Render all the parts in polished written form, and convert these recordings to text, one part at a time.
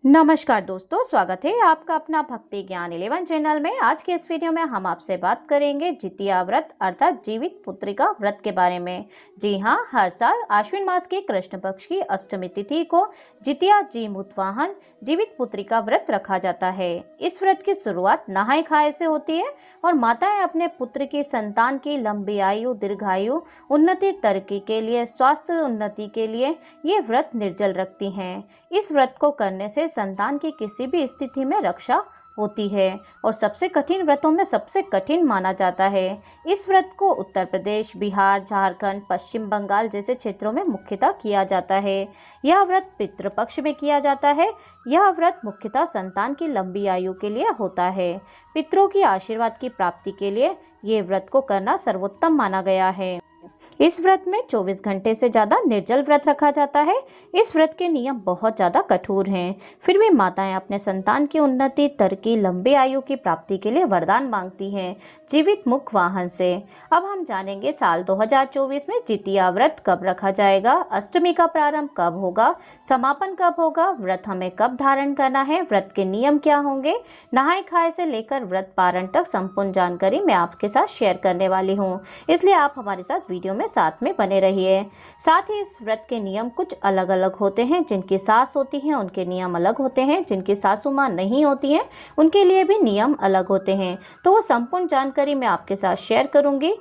नमस्कार दोस्तों, स्वागत है आपका अपना भक्ति ज्ञान 11 चैनल में। आज के इस वीडियो में हम आपसे बात करेंगे जितिया व्रत अर्थात जीवित पुत्रिका व्रत के बारे में। जी हाँ, हर साल आश्विन मास की कृष्ण पक्ष की अष्टमी तिथि को जितिया जीमूतवाहन जीवित पुत्रिका व्रत रखा जाता है। इस व्रत की शुरुआत नहाय खाए से होती है और माताएं अपने पुत्र की संतान की लंबी आयु, दीर्घायु, उन्नति, तरक्की के लिए, स्वास्थ्य उन्नति के लिए ये व्रत निर्जल रखती हैं। इस व्रत को करने से संतान की किसी भी स्थिति में रक्षा होती है और सबसे कठिन व्रतों में सबसे कठिन माना जाता है। इस व्रत को उत्तर प्रदेश, बिहार, झारखंड, पश्चिम बंगाल जैसे क्षेत्रों में मुख्यतः किया जाता है। यह व्रत पितृपक्ष में किया जाता है। यह व्रत मुख्यतः संतान की लंबी आयु के लिए होता है। पितरों की आशीर्वाद की प्राप्ति के लिए ये व्रत को करना सर्वोत्तम माना गया है। इस व्रत में 24 घंटे से ज़्यादा निर्जल व्रत रखा जाता है। इस व्रत के नियम बहुत ज़्यादा कठोर हैं, फिर भी माताएं अपने संतान की उन्नति, तरक्की, लंबी आयु की प्राप्ति के लिए वरदान मांगती हैं जीवित मुख वाहन से। अब हम जानेंगे साल 2024 में जितिया व्रत कब रखा जाएगा, अष्टमी का प्रारंभ कब होगा, समापन कब होगा, व्रत हमें कब धारण करना है, व्रत के नियम क्या होंगे, नहाय खाए से लेकर व्रत पारण तक संपूर्ण जानकारी मैं आपके साथ शेयर करने वाली हूँ। इसलिए आप हमारे साथ वीडियो में साथ में बने रहिए। साथ ही इस व्रत के नियम कुछ अलग अलग होते हैं। जिनकी सास होती हैं उनके नियम अलग होते हैं, जिनकी सासू माँ नहीं होती हैं उनके लिए भी नियम अलग होते हैं। तो वो संपूर्ण जानकारी मैं आपके साथ शेयर करूंगी।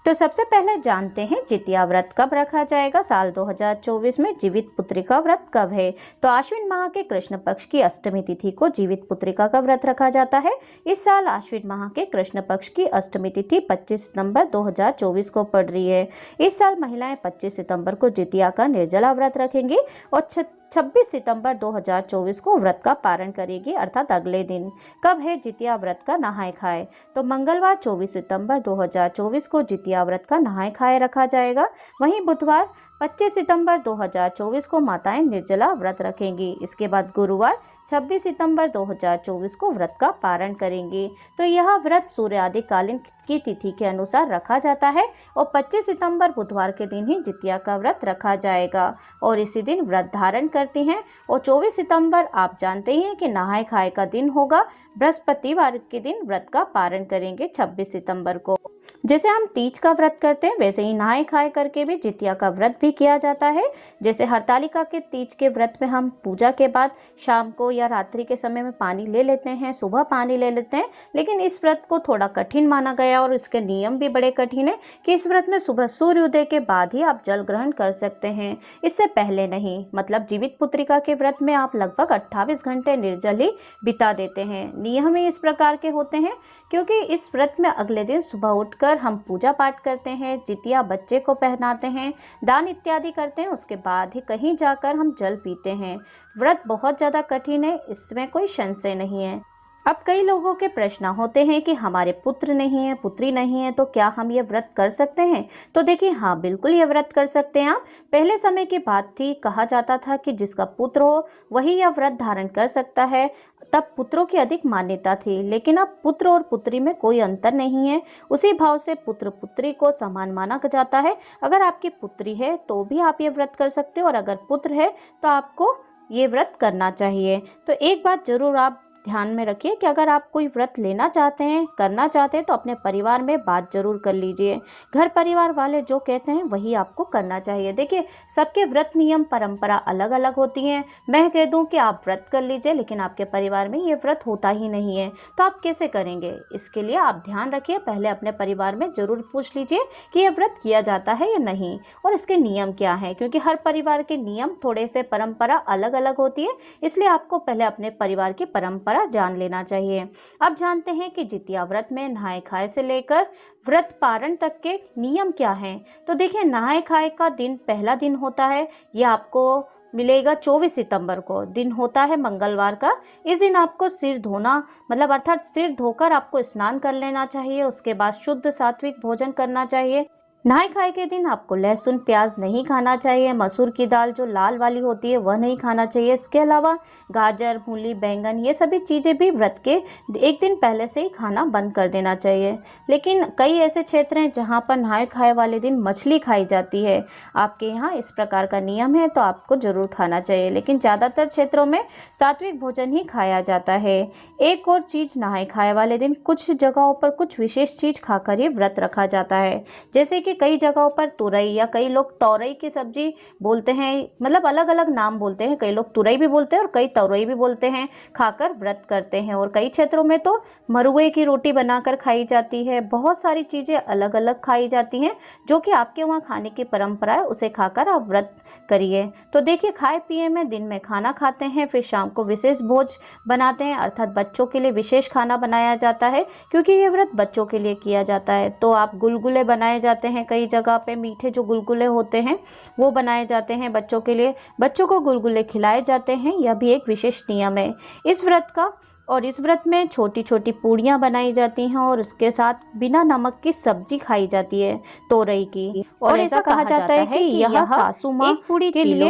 तो सबसे पहले जानते हैं जितिया व्रत कब रखा जाएगा। साल 2024 में जीवित पुत्रिका व्रत कब है? तो आश्विन माह के कृष्ण पक्ष की अष्टमी तिथि को जीवित पुत्रिका का व्रत रखा जाता है। इस साल आश्विन माह के कृष्ण पक्ष की अष्टमी तिथि 25 सितंबर 2024 को पड़ रही है। इस साल महिलाएं 25 सितंबर को जितिया का निर्जला व्रत रखेंगी और 26 सितंबर 2024 को व्रत का पारण करेगी, अर्थात अगले दिन। कब है जितिया व्रत का नहाय खाए? तो मंगलवार 24 सितंबर 2024 को जितिया व्रत का नहाय खाए रखा जाएगा। वहीं बुधवार 25 सितंबर 2024 को माताएं निर्जला व्रत रखेंगी। इसके बाद गुरुवार 26 सितंबर 2024 को व्रत का पारण करेंगी। तो यह व्रत सूर्योदय कालीन की तिथि के अनुसार रखा जाता है और 25 सितंबर बुधवार के दिन ही जितिया का व्रत रखा जाएगा और इसी दिन व्रत धारण करती हैं। और 24 सितंबर आप जानते ही हैं कि नहाय खाए का दिन होगा। बृहस्पतिवार के दिन व्रत का पारण करेंगे 26 सितंबर को। जैसे हम तीज का व्रत करते हैं वैसे ही नहाय खाए करके भी जितिया का व्रत भी किया जाता है। जैसे हरतालिका के तीज के व्रत में हम पूजा के बाद शाम को या रात्रि के समय में पानी ले लेते हैं, सुबह पानी ले लेते हैं, लेकिन इस व्रत को थोड़ा कठिन माना गया और इसके नियम भी बड़े कठिन है कि इस व्रत में सुबह सूर्योदय के बाद ही आप जल ग्रहण कर सकते हैं, इससे पहले नहीं। मतलब जीवित पुत्रिका के व्रत में आप लगभग 28 घंटे निर्जल ही बिता देते हैं। नियम ही इस प्रकार के होते हैं क्योंकि इस व्रत में अगले दिन सुबह उठकर हम पूजा पाठ करते हैं, जितिया बच्चे को पहनाते हैं, दान इत्यादि करते हैं, उसके बाद ही कहीं जाकर हम जल पीते हैं। व्रत बहुत ज़्यादा कठिन है, इसमें कोई संशय नहीं है। अब कई लोगों के प्रश्न होते हैं कि हमारे पुत्र नहीं है, पुत्री नहीं है, तो क्या हम ये व्रत कर सकते हैं? तो देखिए, हाँ बिल्कुल ये व्रत कर सकते हैं आप। पहले समय की बात थी, कहा जाता था कि जिसका पुत्र हो वही यह व्रत धारण कर सकता है। तब पुत्रों की अधिक मान्यता थी, लेकिन अब पुत्र और पुत्री में कोई अंतर नहीं है। उसी भाव से पुत्र पुत्री को समान माना जाता है। अगर आपकी पुत्री है तो भी आप ये व्रत कर सकते हो और अगर पुत्र है तो आपको ये व्रत करना चाहिए। तो एक बात जरूर आप ध्यान में रखिए कि अगर आप कोई व्रत लेना चाहते हैं, करना चाहते हैं, तो अपने परिवार में बात जरूर कर लीजिए। घर परिवार वाले जो कहते हैं वही आपको करना चाहिए। देखिए, सबके व्रत नियम परंपरा अलग अलग होती हैं। मैं कह दूं कि आप व्रत कर लीजिए लेकिन आपके परिवार में ये व्रत होता ही नहीं है, तो आप कैसे करेंगे? इसके लिए आप ध्यान रखिए, पहले अपने परिवार में जरूर पूछ लीजिए कि यह व्रत किया जाता है या नहीं और इसके नियम क्या है, क्योंकि हर परिवार के नियम थोड़े से परंपरा अलग अलग होती है। इसलिए आपको पहले अपने परिवार की परंपरा जान लेना चाहिए। अब जानते हैं कि जितिया व्रत में नहाय खाए से लेकर व्रत पारण तक के नियम क्या हैं। तो देखिए, नहाय खाए का दिन पहला दिन होता है, यह आपको मिलेगा 24 सितंबर को। दिन होता है मंगलवार का। इस दिन आपको सिर धोना, मतलब अर्थात सिर धोकर आपको स्नान कर लेना चाहिए। उसके बाद शुद्ध सात्विक भोजन करना चाहिए। नहाय खाए के दिन आपको लहसुन प्याज नहीं खाना चाहिए, मसूर की दाल जो लाल वाली होती है वह नहीं खाना चाहिए। इसके अलावा गाजर, मूली, बैंगन ये सभी चीज़ें भी व्रत के एक दिन पहले से ही खाना बंद कर देना चाहिए। लेकिन कई ऐसे क्षेत्र हैं जहाँ पर नहाय खाए वाले दिन मछली खाई जाती है। आपके यहाँ इस प्रकार का नियम है तो आपको ज़रूर खाना चाहिए, लेकिन ज़्यादातर क्षेत्रों में सात्विक भोजन ही खाया जाता है। एक और चीज़, नहाय खाए वाले दिन कुछ जगहों पर कुछ विशेष चीज़ खाकर ही व्रत रखा जाता है। जैसे कि कई जगहों पर तुरई या कई लोग तौरई की सब्जी बोलते हैं, मतलब अलग अलग नाम बोलते हैं। कई लोग तुरई भी बोलते हैं और कई तौरई भी बोलते हैं, खाकर व्रत करते हैं। और कई क्षेत्रों में तो मरुए की रोटी बनाकर खाई जाती है। बहुत सारी चीज़ें अलग अलग खाई जाती हैं, जो कि आपके वहाँ खाने की परंपरा है, उसे खाकर आप व्रत करिए। तो देखिए, खाए पिए में दिन में खाना खाते हैं, फिर शाम को विशेष भोज बनाते हैं, अर्थात बच्चों के लिए विशेष खाना बनाया जाता है, क्योंकि ये व्रत बच्चों के लिए किया जाता है। तो आप गुलगुले बनाए जाते हैं, कई जगह पे मीठे जो गुलगुले होते हैं वो बनाए जाते हैं बच्चों के लिए, बच्चों को गुलगुले खिलाए जाते हैं। यह भी एक विशेष नियम है इस व्रत का। और इस व्रत में छोटी छोटी पूड़ियाँ बनाई जाती हैं और उसके साथ बिना नमक की सब्जी खाई जाती है, तोरई की। और ऐसा कहा जाता है कि यह सासू माँ के लिए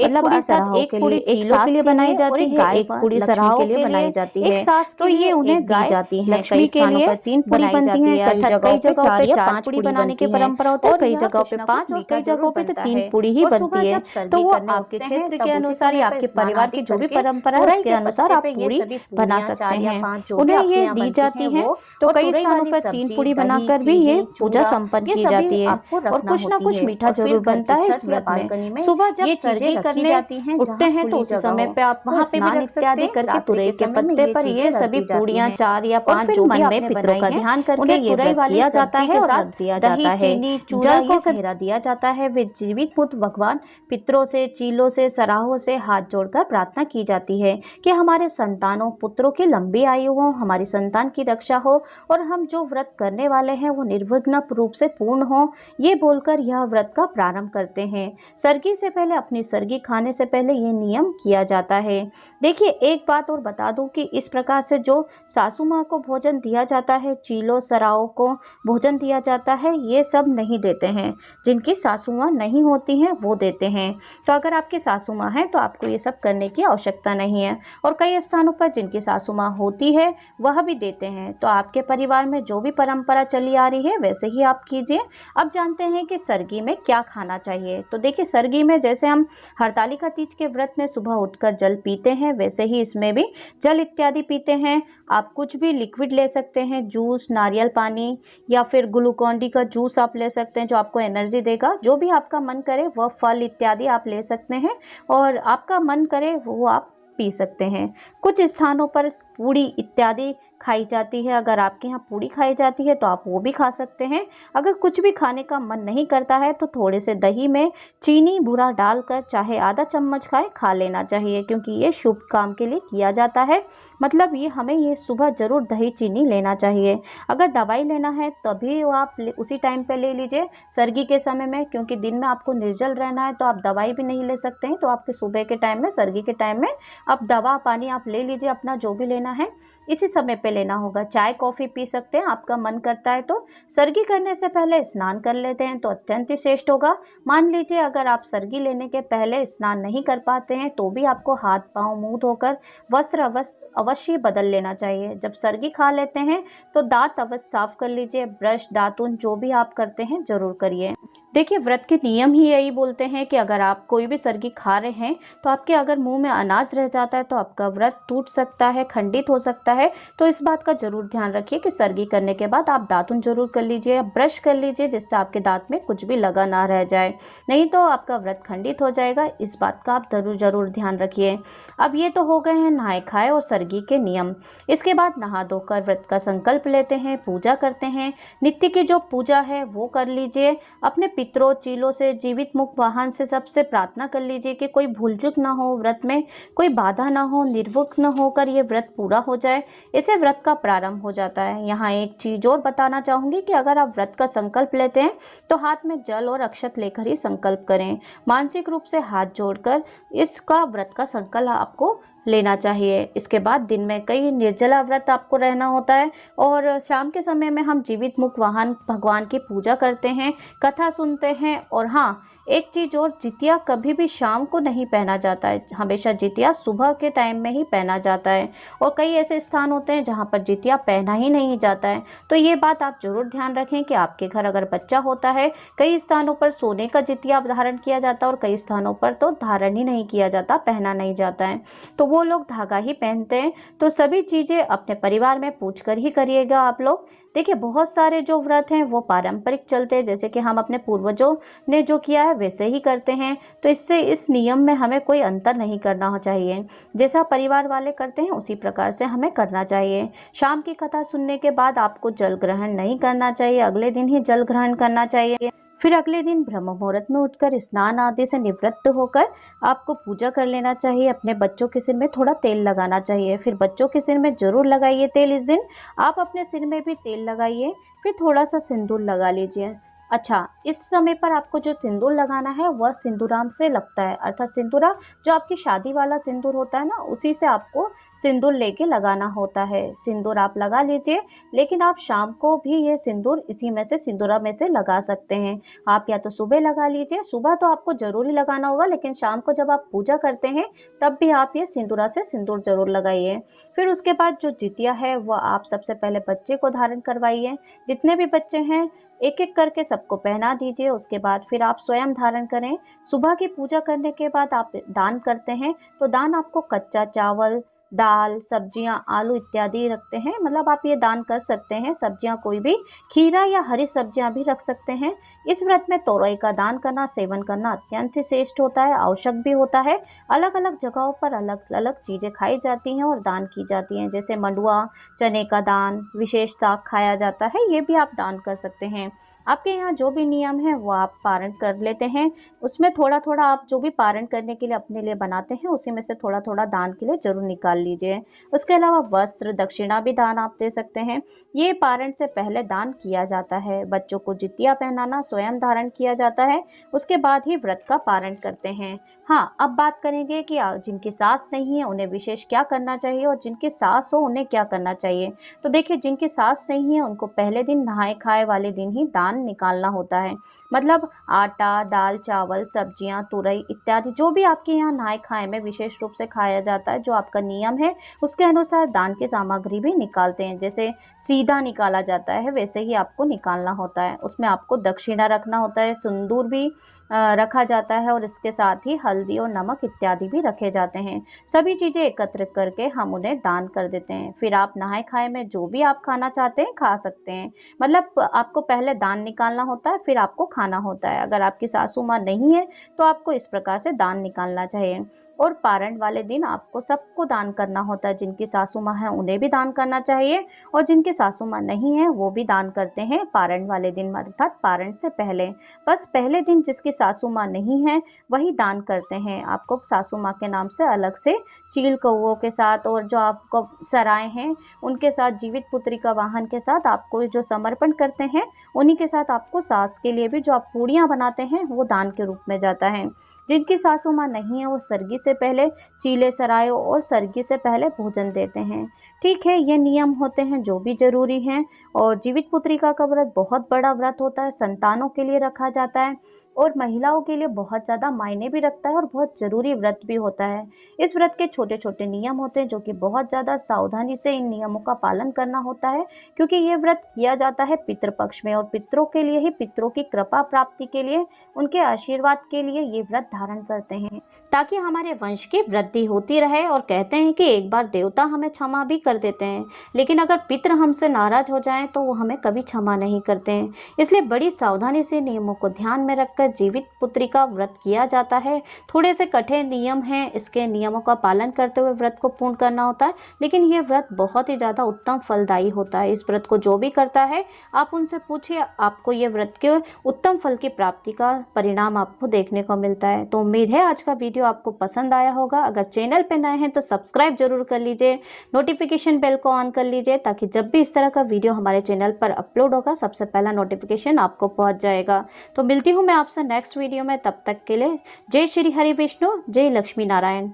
मतलब अर्थात एक पूड़ी चीलों के लिए बनाई जाती है, एक पूड़ी सराहों के लिए बनाई जाती है। तो ये उन्हें दी जाती है। लक्ष्मी के लिए 3 पूड़ी बनती है, कई जगहों पे 4 या 5 पूड़ी बनाने की परंपरा होती है, कई जगहों पे 5 और कई जगहों पे तो 3 पूड़ी ही बनती है। तो वो आपके क्षेत्र के अनुसार या आपके परिवार की जो भी परंपरा है उसके अनुसार आप पूड़ी बना सकते हैं, उन्हें ये दी जाती है। तो कई स्थानों पर 3 पूड़ी बनाकर भी ये पूजा संपन्न की जाती है। और कुछ ना कुछ मीठा जरूर बनता है इस व्रत में। सुबह जब सर्गी करने उठते हैं तो उस समय पे आप वहाँ स्नान इत्यादि करके तुरई के पत्ते पर ये सभी पूड़ियाँ 4 या 5 जो मन में पितरों का ध्यान करके ये व्रत किया जाता है और रख दिया जाता है। जल को घेरा दिया जाता है। वे जीवित पुत्र भगवान पितरों से, चीलों से, सराहों से हाथ जोड़कर प्रार्थना की जाती है कि हमारे संतानों पुत्रों की लंबी आयु हो, हमारी संतान की रक्षा हो और हम जो व्रत करने वाले हैं वो निर्विघ्न रूप से पूर्ण हो, ये बोलकर यह व्रत का प्रारंभ करते हैं। सर्गी से पहले, अपनी सर्गी खाने से पहले ये नियम किया जाता है। देखिए, एक बात और बता दूं कि इस प्रकार से जो सासू माँ को भोजन दिया जाता है, चीलों सराओं को भोजन दिया जाता है, ये सब नहीं देते हैं। जिनकी सासू माँ नहीं होती हैं वो देते हैं। तो अगर आपकी सासू माँ है तो आपको ये सब करने की आवश्यकता नहीं है। और कई स्थानों पर जिनकी सासू माँ होती है वह भी देते हैं। तो आपके परिवार में जो भी परंपरा चली आ रही है वैसे ही आप कीजिए। अब जानते हैं कि सर्गी में क्या खाना चाहिए। तो देखिए, सर्गी में जैसे हम हरतालिका तीज के व्रत में सुबह उठकर जल पीते हैं, वैसे ही इसमें भी जल इत्यादि पीते हैं। आप कुछ भी लिक्विड ले सकते हैं, जूस, नारियल पानी या फिर ग्लूकोन डी का जूस आप ले सकते हैं जो आपको एनर्जी देगा। जो भी आपका मन करे वह फल इत्यादि आप ले सकते हैं और आपका मन करे वो आप पी सकते हैं। कुछ स्थानों पर पूड़ी इत्यादि खाई जाती है। अगर आपके यहाँ पूड़ी खाई जाती है तो आप वो भी खा सकते हैं। अगर कुछ भी खाने का मन नहीं करता है तो थोड़े से दही में चीनी भूरा डालकर चाहे आधा चम्मच खा लेना चाहिए, क्योंकि ये शुभ काम के लिए किया जाता है। मतलब ये हमें ये सुबह ज़रूर दही चीनी लेना चाहिए। अगर दवाई लेना है तभी आप उसी टाइम पे ले लीजिए सर्गी के समय में, क्योंकि दिन में आपको निर्जल रहना है तो आप दवाई भी नहीं ले सकते हैं। तो आपके सुबह के टाइम में, सर्गी के टाइम में आप दवा पानी आप ले लीजिए, अपना जो भी लेना है इसी समय पे लेना होगा। चाय कॉफ़ी पी सकते हैं, आपका मन करता है तो। सर्गी करने से पहले स्नान कर लेते हैं तो अत्यंत ही श्रेष्ठ होगा। मान लीजिए अगर आप सर्गी लेने के पहले स्नान नहीं कर पाते हैं तो भी आपको हाथ पांव मुंह धोकर वस्त्र अवश्य बदल लेना चाहिए। जब सर्गी खा लेते हैं तो दांत अवश्य साफ कर लीजिए। ब्रश, दातुन जो भी आप करते हैं जरूर करिए। देखिए, व्रत के नियम ही यही बोलते हैं कि अगर आप कोई भी सर्गी खा रहे हैं तो आपके अगर मुंह में अनाज रह जाता है तो आपका व्रत टूट सकता है, खंडित हो सकता है। तो इस बात का जरूर ध्यान रखिए कि सर्गी करने के बाद आप दातुन जरूर कर लीजिए, ब्रश कर लीजिए, जिससे आपके दांत में कुछ भी लगा ना रह जाए, नहीं तो आपका व्रत खंडित हो जाएगा। इस बात का आप जरूर ध्यान रखिए। अब ये तो हो गए हैं नहाए खाए और सर्गी के नियम। इसके बाद नहा धोकर व्रत का संकल्प लेते हैं, पूजा करते हैं। नित्य की जो पूजा है वो कर लीजिए। अपने पितरों, चीलों से, जीवित मुख वाहन से सबसे प्रार्थना कर लीजिए कि कोई भूल चूक ना हो, व्रत में कोई बाधा ना हो, निर्विघ्न होकर ये व्रत पूरा हो जाए। इसे व्रत का प्रारंभ हो जाता है। यहाँ एक चीज और बताना चाहूंगी कि अगर आप व्रत का संकल्प लेते हैं तो हाथ में जल और अक्षत लेकर ही संकल्प करें। मानसिक रूप से हाथ जोड़कर इसका व्रत का संकल्प आपको लेना चाहिए। इसके बाद दिन में कई निर्जला व्रत आपको रहना होता है और शाम के समय में हम जीवित मुख वाहन भगवान की पूजा करते हैं, कथा सुनते हैं। और हाँ, एक चीज़ और, जितिया कभी भी शाम को नहीं पहना जाता है, हमेशा जितिया सुबह के टाइम में ही पहना जाता है। और कई ऐसे स्थान होते हैं जहाँ पर जितिया पहना ही नहीं जाता है। तो ये बात आप जरूर ध्यान रखें कि आपके घर अगर बच्चा होता है, कई स्थानों पर सोने का जितिया धारण किया जाता है और कई स्थानों पर तो धारण ही नहीं किया जाता, पहना नहीं जाता है, तो वो लोग धागा ही पहनते हैं। तो सभी चीज़ें अपने परिवार में पूछ कर ही करिएगा आप लोग। देखिए, बहुत सारे जो व्रत हैं वो पारंपरिक चलते हैं, जैसे कि हम अपने पूर्वजों ने जो किया है वैसे ही करते हैं। तो इससे इस नियम में हमें कोई अंतर नहीं करना चाहिए। जैसा परिवार वाले करते हैं उसी प्रकार से हमें करना चाहिए। शाम की कथा सुनने के बाद आपको जल ग्रहण नहीं करना चाहिए, अगले दिन ही जल ग्रहण करना चाहिए। फिर अगले दिन ब्रह्म मुहूर्त में उठकर स्नान आदि से निवृत्त होकर आपको पूजा कर लेना चाहिए। अपने बच्चों के सिर में थोड़ा तेल लगाना चाहिए। फिर बच्चों के सिर में जरूर लगाइए तेल इस दिन। आप अपने सिर में भी तेल लगाइए, फिर थोड़ा सा सिंदूर लगा लीजिए। अच्छा, इस समय पर आपको जो सिंदूर लगाना है वह सिंदूराम से लगता है, अर्थात सिंदूरा जो आपकी शादी वाला सिंदूर होता है ना, उसी से आपको सिंदूर लेके लगाना होता है। सिंदूर आप लगा लीजिए, लेकिन आप शाम को भी ये सिंदूर इसी में से सिंदूरा में से लगा सकते हैं। आप या तो सुबह लगा लीजिए, सुबह तो आपको जरूरी लगाना होगा, लेकिन शाम को जब आप पूजा करते हैं तब भी आप ये सिंदूरा से सिंदूर जरूर लगाइए। फिर उसके बाद जो जितिया है वह आप सबसे पहले बच्चे को धारण करवाइए। जितने भी बच्चे हैं एक एक करके सबको पहना दीजिए। उसके बाद फिर आप स्वयं धारण करें। सुबह की पूजा करने के बाद आप दान करते हैं, तो दान आपको कच्चा चावल, दाल, सब्जियां, आलू इत्यादि रखते हैं, मतलब आप ये दान कर सकते हैं। सब्जियां कोई भी, खीरा या हरी सब्जियां भी रख सकते हैं। इस व्रत में तोरई का दान करना, सेवन करना अत्यंत ही श्रेष्ठ होता है, आवश्यक भी होता है। अलग अलग जगहों पर अलग अलग चीज़ें खाई जाती हैं और दान की जाती हैं, जैसे मंडुआ, चने का दान, विशेष साग खाया जाता है, ये भी आप दान कर सकते हैं। आपके यहाँ जो भी नियम है वो आप पारण कर लेते हैं। उसमें थोड़ा थोड़ा आप जो भी पारण करने के लिए अपने लिए बनाते हैं उसी में से थोड़ा थोड़ा दान के लिए जरूर निकाल लीजिए। उसके अलावा वस्त्र दक्षिणा भी दान आप दे सकते हैं। ये पारण से पहले दान किया जाता है। बच्चों को जितिया पहनाना स्वयं धारण किया जाता है, उसके बाद ही व्रत का पारण करते हैं। हाँ, अब बात करेंगे कि जिनकी सास नहीं है उन्हें विशेष क्या करना चाहिए और जिनकी सास हो उन्हें क्या करना चाहिए। तो देखिए, जिनकी सास नहीं है उनको पहले दिन नहाए खाए वाले दिन ही दान निकालना होता है। मतलब आटा, दाल, चावल, सब्जियां, तुरई इत्यादि जो भी आपके यहाँ नहाए खाए में विशेष रूप से खाया जाता है, जो आपका नियम है उसके अनुसार दान की सामग्री भी निकालते हैं। जैसे सीधा निकाला जाता है वैसे ही आपको निकालना होता है। उसमें आपको दक्षिणा रखना होता है, सिंदूर भी रखा जाता है और इसके साथ ही हल्दी और नमक इत्यादि भी रखे जाते हैं। सभी चीज़ें एकत्रित करके हम उन्हें दान कर देते हैं। फिर आप नहाए खाए में जो भी आप खाना चाहते हैं खा सकते हैं। मतलब आपको पहले दान निकालना होता है, फिर आपको खाना होता है। अगर आपकी सासू माँ नहीं है तो आपको इस प्रकार से दान निकालना चाहिए। और पारण वाले दिन आपको सबको दान करना होता है। जिनकी सासू माँ है उन्हें भी दान करना चाहिए और जिनकी सासू माँ नहीं है वो भी दान करते हैं पारण वाले दिन, अर्थात पारण से पहले। बस पहले दिन जिसकी सासू माँ नहीं है वही दान करते हैं। आपको सासू माँ के नाम से अलग से चील कौओं के साथ और जो आपको सराय हैं उनके साथ, जीवित पुत्री का वाहन के साथ आपको जो समर्पण करते हैं उन्हीं के साथ आपको सास के लिए भी जो आप पूड़ियाँ बनाते हैं वो दान के रूप में जाता है। जिनकी सासू माँ नहीं है वो सरगी से पहले चीले सरायों और सरगी से पहले भोजन देते हैं। ठीक है, ये नियम होते हैं जो भी जरूरी हैं। और जीवित पुत्रिका का व्रत बहुत बड़ा व्रत होता है, संतानों के लिए रखा जाता है और महिलाओं के लिए बहुत ज़्यादा मायने भी रखता है और बहुत ज़रूरी व्रत भी होता है। इस व्रत के छोटे छोटे नियम होते हैं जो कि बहुत ज़्यादा सावधानी से इन नियमों का पालन करना होता है, क्योंकि ये व्रत किया जाता है पितृपक्ष में और पितरों के लिए ही, पितरों की कृपा प्राप्ति के लिए, उनके आशीर्वाद के लिए ये व्रत धारण करते हैं, ताकि हमारे वंश की वृद्धि होती रहे। और कहते हैं कि एक बार देवता हमें क्षमा भी कर देते हैं, लेकिन अगर पितृ हमसे नाराज हो जाएं तो वो हमें कभी क्षमा नहीं करते हैं। इसलिए बड़ी सावधानी से नियमों को ध्यान में रखकर जीवित पुत्री का व्रत किया जाता है। थोड़े से कठिन नियम हैं, इसके नियमों का पालन करते हुए व्रत को पूर्ण करना होता है, लेकिन ये व्रत बहुत ही ज़्यादा उत्तम फलदायी होता है। इस व्रत को जो भी करता है आप उनसे पूछिए, आपको ये व्रत के उत्तम फल की प्राप्ति का परिणाम आपको देखने को मिलता है। तो उम्मीद है आज का वीडियो आपको पसंद आया होगा। अगर चैनल पर नए हैं तो सब्सक्राइब जरूर कर लीजिए, नोटिफिकेशन बेल को ऑन कर लीजिए, ताकि जब भी इस तरह का वीडियो हमारे चैनल पर अपलोड होगा सबसे पहला नोटिफिकेशन आपको पहुंच जाएगा। तो मिलती हूँ मैं आपसे नेक्स्ट वीडियो में, तब तक के लिए जय श्री हरि विष्णु, जय लक्ष्मी नारायण।